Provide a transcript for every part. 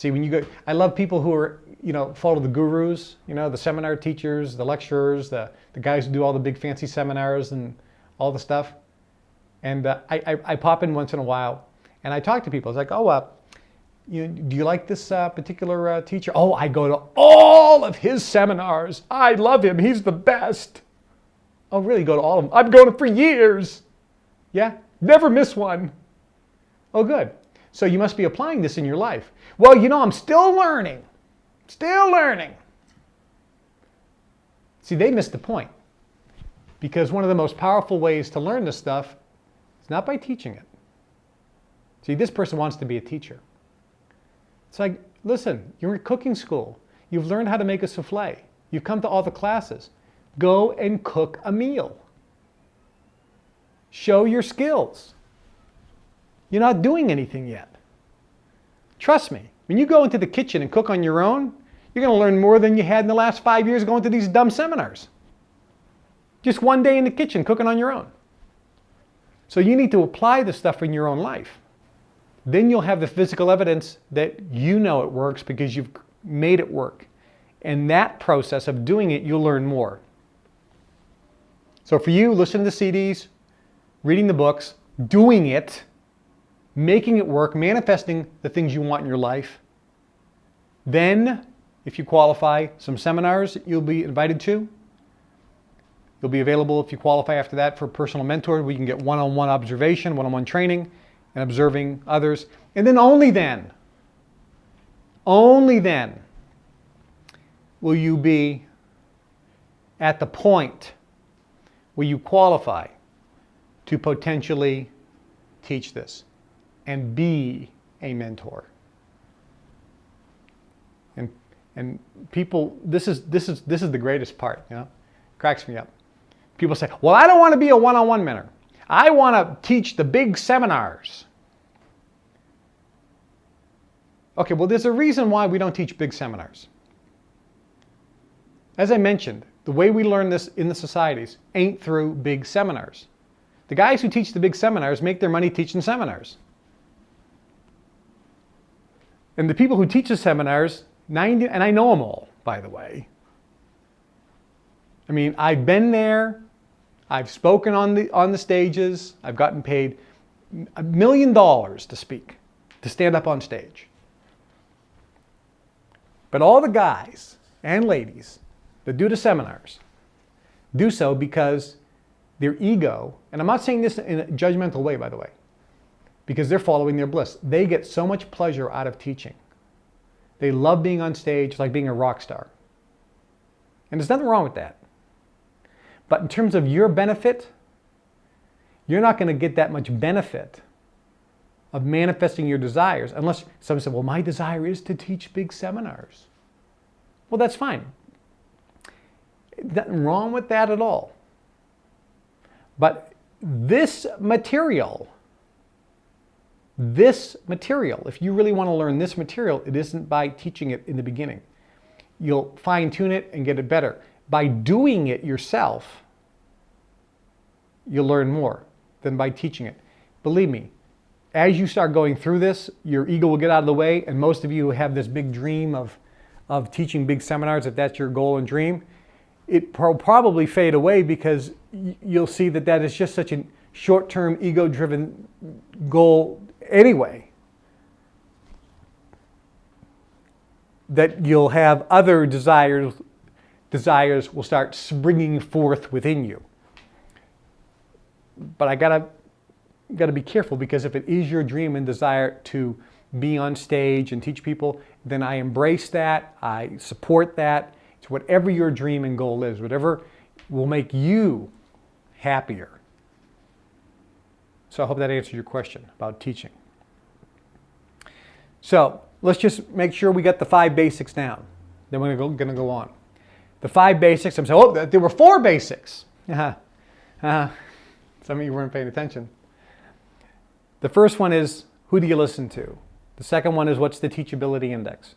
See, when you go, I love people who are, follow the gurus, the seminar teachers, the lecturers, the guys who do all the big fancy seminars and all the stuff. And I pop in once in a while and I talk to people. It's like, do you like this particular teacher? Oh, I go to all of his seminars. I love him. He's the best. Oh, really? Go to all of them? I've gone for years. Yeah? Never miss one. Oh, good. So you must be applying this in your life. Well, I'm still learning. Still learning. See, they missed the point. Because one of the most powerful ways to learn this stuff is not by teaching it. See, this person wants to be a teacher. It's like, listen, you're in cooking school. You've learned how to make a souffle. You've come to all the classes. Go and cook a meal. Show your skills. You're not doing anything yet. Trust me, when you go into the kitchen and cook on your own, you're going to learn more than you had in the last 5 years going to these dumb seminars. Just one day in the kitchen cooking on your own. So you need to apply this stuff in your own life. Then you'll have the physical evidence that it works because you've made it work. And that process of doing it, you'll learn more. So for you, listening to the CDs, reading the books, doing it, making it work, manifesting the things you want in your life. Then, if you qualify, some seminars you'll be invited to. You'll be available if you qualify after that for personal mentor. We can get one-on-one observation, one-on-one training, and observing others. And then only then will you be at the point where you qualify to potentially teach this and be a mentor. And people, this is the greatest part, cracks me up. People say, well, I don't want to be a one-on-one mentor. I want to teach the big seminars. Okay, well, there's a reason why we don't teach big seminars. As I mentioned, the way we learn this in the societies ain't through big seminars. The guys who teach the big seminars make their money teaching seminars. And the people who teach the seminars, and I know them all, by the way. I mean, I've been there. I've spoken on the stages. I've gotten paid $1 million to speak, to stand up on stage. But all the guys and ladies that do the seminars do so because their ego, and I'm not saying this in a judgmental way, by the way, because they're following their bliss. They get so much pleasure out of teaching. They love being on stage like being a rock star. And there's nothing wrong with that. But in terms of your benefit, you're not going to get that much benefit of manifesting your desires unless someone said, well, my desire is to teach big seminars. Well, that's fine. Nothing wrong with that at all. But this material, if you really want to learn this material, it isn't by teaching it in the beginning. You'll fine-tune it and get it better. By doing it yourself, you'll learn more than by teaching it. Believe me, as you start going through this, your ego will get out of the way, and most of you who have this big dream of teaching big seminars, if that's your goal and dream, it will probably fade away because you'll see that is just such a short-term, ego-driven goal anyway, that you'll have other desires will start springing forth within you. But I gotta be careful, because if it is your dream and desire to be on stage and teach people, then I embrace that, I support that. It's whatever your dream and goal is, whatever will make you happier. So I hope that answers your question about teaching. So let's just make sure we got the 5 basics down. Then we're going to go on. The 5 basics, I'm saying, oh, there were 4 basics. Some of you weren't paying attention. The first one is, who do you listen to? The second one is, what's the teachability index?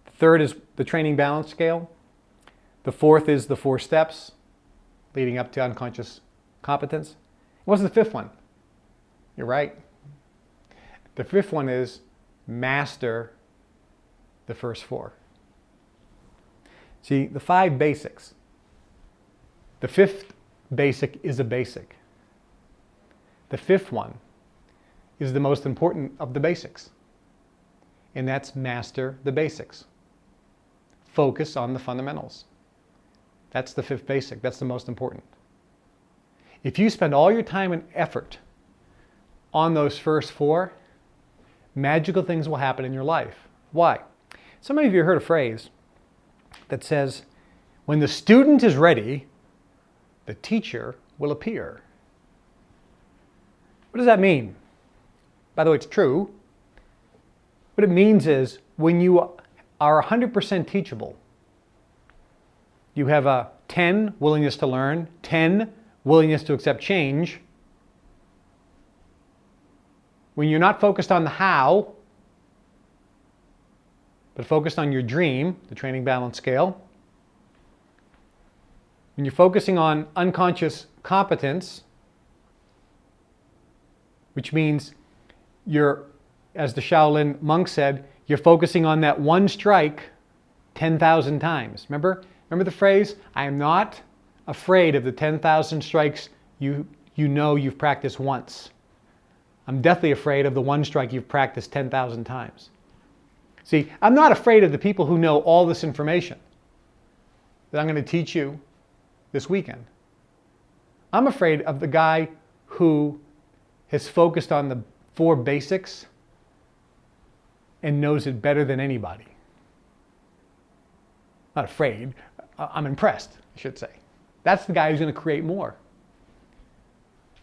The third is the training balance scale. The fourth is the 4 steps leading up to unconscious competence. What's the 5th one? You're right. The 5th one is master the first 4. See, the 5 basics. The 5th basic is a basic. The 5th one is the most important of the basics. And that's master the basics. Focus on the fundamentals. That's the 5th basic. That's the most important. If you spend all your time and effort on those first 4, magical things will happen in your life. Why? Some of you have heard a phrase that says, when the student is ready, the teacher will appear. What does that mean? By the way, it's true. What it means is when you are 100% teachable, you have a 10 willingness to learn, 10 willingness to accept change. When you're not focused on the how, but focused on your dream, the training balance scale. When you're focusing on unconscious competence, which means you're, as the Shaolin monk said, you're focusing on that one strike 10,000 times. Remember the phrase, I am not afraid of the 10,000 strikes you know you've practiced once. I'm deathly afraid of the one strike you've practiced 10,000 times. See, I'm not afraid of the people who know all this information that I'm going to teach you this weekend. I'm afraid of the guy who has focused on the 4 basics and knows it better than anybody. Not afraid, I'm impressed, I should say. That's the guy who's going to create more.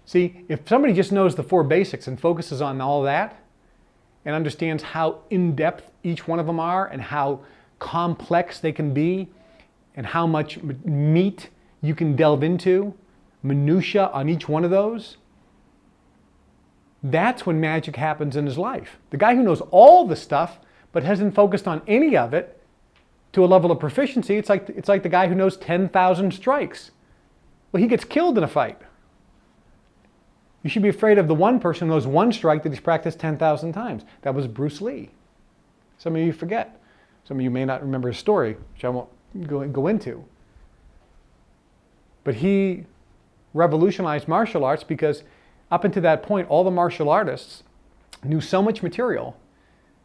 See, if somebody just knows the 4 basics and focuses on all that and understands how in-depth each one of them are and how complex they can be and how much meat you can delve into, minutia on each one of those, that's when magic happens in his life. The guy who knows all the stuff but hasn't focused on any of it to a level of proficiency, it's like the guy who knows 10,000 strikes. Well, he gets killed in a fight. You should be afraid of the one person who knows one strike that he's practiced 10,000 times. That was Bruce Lee. Some of you forget. Some of you may not remember his story, which I won't go into. But he revolutionized martial arts because up until that point, all the martial artists knew so much material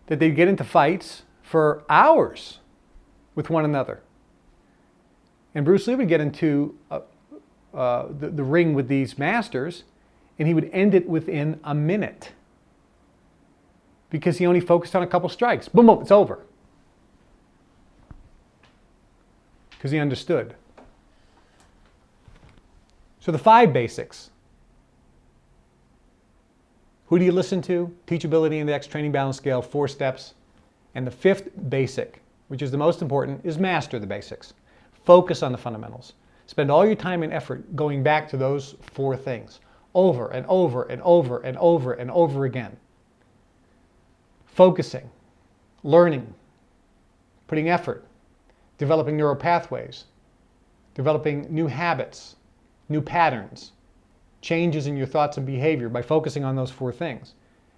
that they'd get into fights for hours with one another. And Bruce Lee would get into the ring with these masters, and he would end it within a minute because he only focused on a couple strikes. Boom, boom, it's over. Because he understood. So the 5 basics. Who do you listen to? Teachability Index, Training Balance Scale, 4 steps. And the 5th basic, which is the most important, is master the basics. Focus on the fundamentals. Spend all your time and effort going back to those 4 things over and over and over and over and over again. Focusing, learning, putting effort, developing neural pathways, developing new habits, new patterns, changes in your thoughts and behavior by focusing on those 4 things.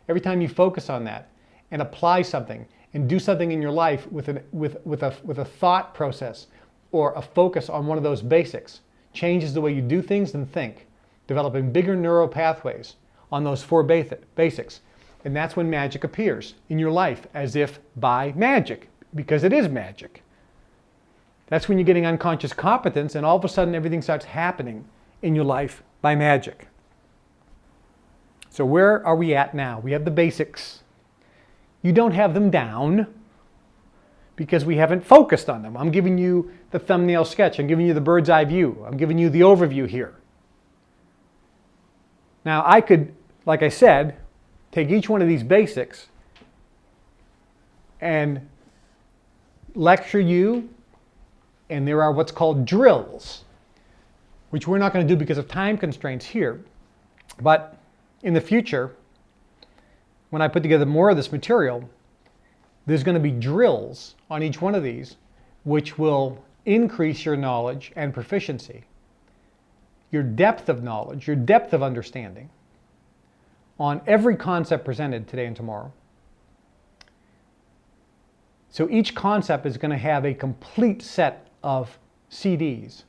Every time you focus on that and apply something and do something in your life with a thought process or a focus on one of those basics, changes the way you do things and think, developing bigger neural pathways on those 4 basics. And that's when magic appears in your life as if by magic, because it is magic. That's when you're getting unconscious competence and all of a sudden everything starts happening in your life by magic. So where are we at now? We have the basics. You don't have them down because we haven't focused on them. I'm giving you the thumbnail sketch. I'm giving you the bird's eye view. I'm giving you the overview here. Now I could, like I said, take each one of these basics and lecture you, and there are what's called drills, which we're not going to do because of time constraints here. But in the future, when I put together more of this material, there's going to be drills on each one of these, which will increase your knowledge and proficiency, your depth of knowledge, your depth of understanding on every concept presented today and tomorrow. So each concept is going to have a complete set of CDs,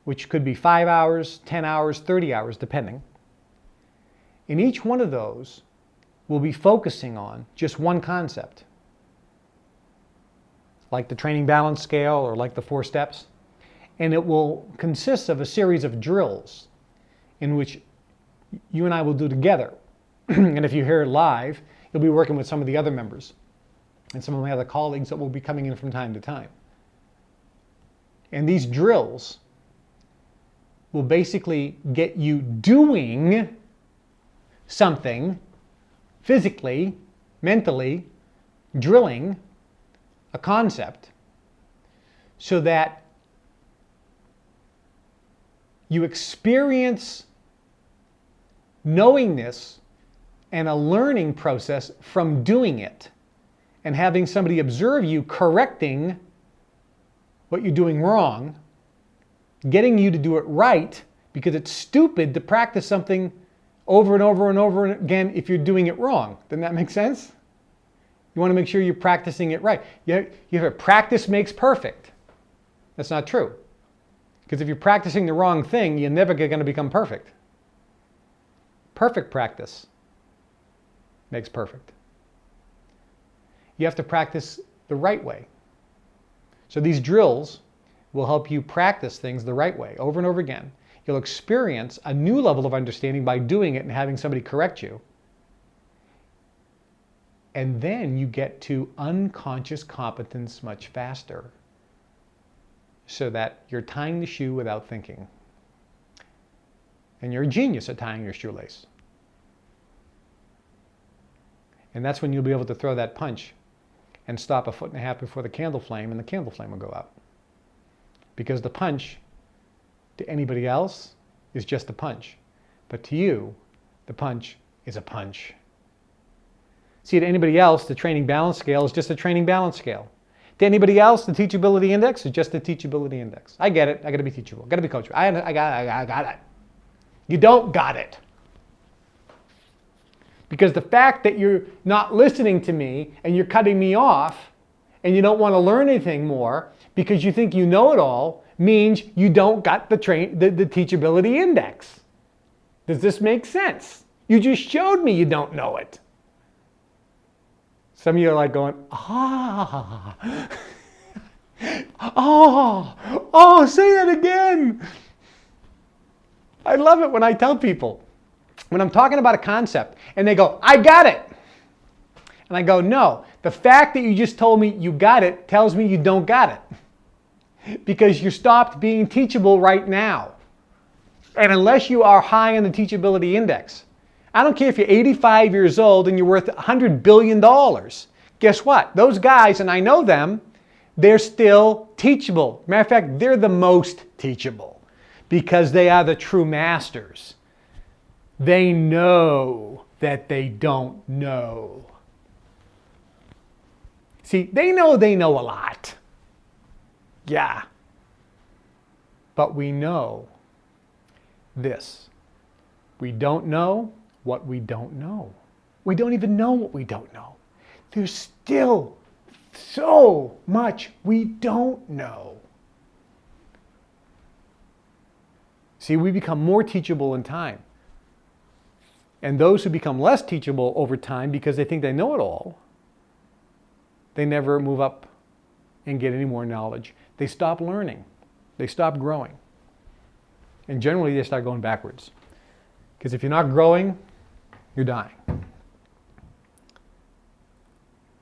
which could be 5 hours, 10 hours, 30 hours, depending. And each one of those will be focusing on just one concept, like the training balance scale or like the 4 steps. And it will consist of a series of drills in which you and I will do together. And if you hear it live, you'll be working with some of the other members and some of my other colleagues that will be coming in from time to time. And these drills will basically get you doing something physically, mentally, drilling a concept so that you experience knowingness and a learning process from doing it and having somebody observe you correcting what you're doing wrong, getting you to do it right, because it's stupid to practice something over and over and over again if you're doing it wrong. Doesn't that make sense? You want to make sure you're practicing it right. You have a practice makes perfect. That's not true. Because if you're practicing the wrong thing, you're never going to become perfect. Perfect practice makes perfect. You have to practice the right way. So these drills will help you practice things the right way over and over again. You'll experience a new level of understanding by doing it and having somebody correct you. And then you get to unconscious competence much faster, so that you're tying the shoe without thinking. And you're a genius at tying your shoelace. And that's when you'll be able to throw that punch and stop 1.5 feet before the candle flame, and the candle flame will go out. Because the punch to anybody else is just a punch. But to you, the punch is a punch. See, to anybody else, the training balance scale is just a training balance scale. To anybody else, the teachability index is just a teachability index. I get it. I got to be teachable. Got to be coachable. I got it. You don't got it. Because the fact that you're not listening to me and you're cutting me off and you don't want to learn anything more because you think you know it all means you don't got the teachability index. Does this make sense? You just showed me you don't know it. Some of you are like going, say that again. I love it when I tell people, when I'm talking about a concept and they go, I got it. And I go, no, the fact that you just told me you got it tells me you don't got it. Because you stopped being teachable right now. And unless you are high on the teachability index, I don't care if you're 85 years old and you're worth $100 billion. Guess what? Those guys, and I know them, they're still teachable. Matter of fact, they're the most teachable because they are the true masters. They know that they don't know. See, they know a lot. Yeah. But we know this. We don't know what we don't know. We don't even know what we don't know. There's still so much we don't know. See, we become more teachable in time. And those who become less teachable over time because they think they know it all, they never move up and get any more knowledge. They stop learning. They stop growing. And generally they start going backwards. Because if you're not growing, you're dying.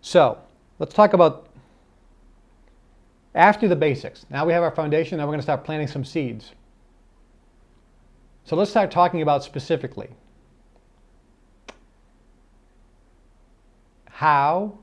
So, let's talk about after the basics. Now we have our foundation, now we're going to start planting some seeds. So let's start talking about specifically how